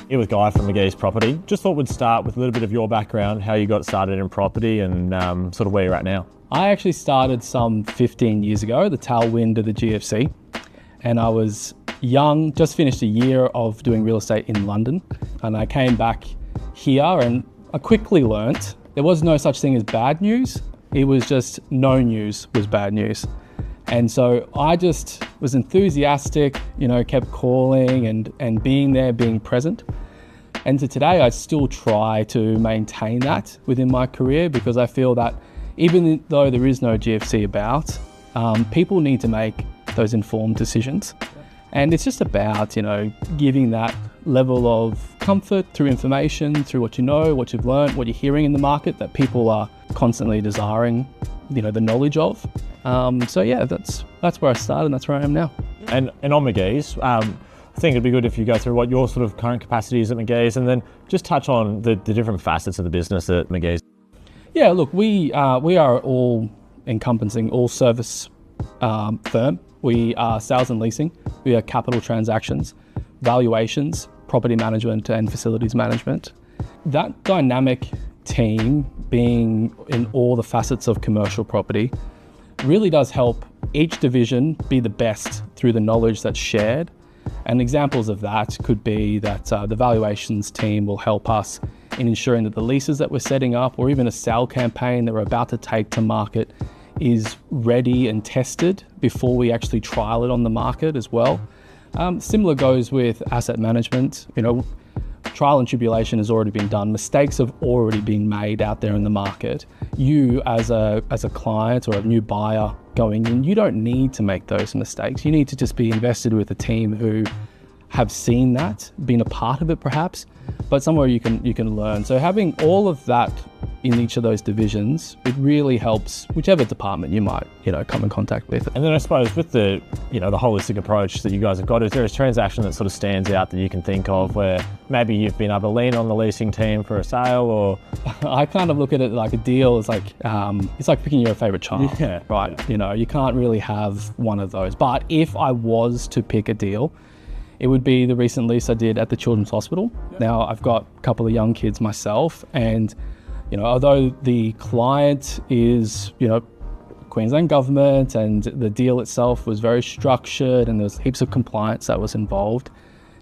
Here with Guy from McGees Property. Just thought we'd start with a little bit of your background, how you got started in property and sort of where you're at now. I actually started some 15 years ago, the tailwind of the GFC, and I was young, just finished a year of doing real estate in London, and I came back here and I quickly learnt there was no such thing as bad news. It was just no news was bad news. And so I just was enthusiastic, kept calling and being there, being present. And to today, I still try to maintain that within my career, because I feel that even though there is no GFC about, people need to make those informed decisions. And it's just about, giving that level of comfort through information, through what you know, what you've learned, what you're hearing in the market that people are constantly desiring, the knowledge of. So yeah, that's where I started and that's where I am now. And on McGees, I think it'd be good if you go through what your sort of current capacity is at McGees, and then just touch on the different facets of the business at McGees. Yeah, look, we are all encompassing, all service firm. We are sales and leasing, we are capital transactions, valuations, property management and facilities management. That dynamic team, being in all the facets of commercial property, really does help each division be the best through the knowledge that's shared. And examples of that could be that the valuations team will help us in ensuring that the leases that we're setting up, or even a sale campaign that we're about to take to market, is ready and tested before we actually trial it on the market as well. Similar goes with asset management. Trial and tribulation has already been done. Mistakes have already been made out there in the market. You as a client or a new buyer going in, you don't need to make those mistakes. You need to just be invested with a team who have seen that, been a part of it perhaps, but somewhere you can learn. So having all of that in each of those divisions, it really helps whichever department you might, come in contact with. And then I suppose with the, the holistic approach that you guys have got, is there a transaction that sort of stands out that you can think of where maybe you've been able to lean on the leasing team for a sale? Or I kind of look at it like a deal is like, it's like picking your favorite child, right? Yeah. You can't really have one of those. But if I was to pick a deal, it would be the recent lease I did at the Children's Hospital. Yep. Now I've got a couple of young kids myself, and although the client is, Queensland government, and the deal itself was very structured and there was heaps of compliance that was involved,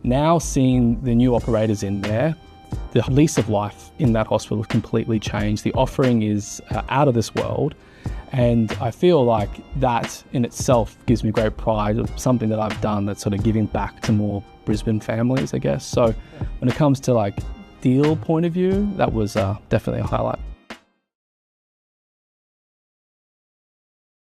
now seeing the new operators in there, the lease of life in that hospital completely changed. The offering is out of this world. And I feel like that in itself gives me great pride of something that I've done that's sort of giving back to more Brisbane families, I guess. So when it comes to deal point of view, that was definitely a highlight.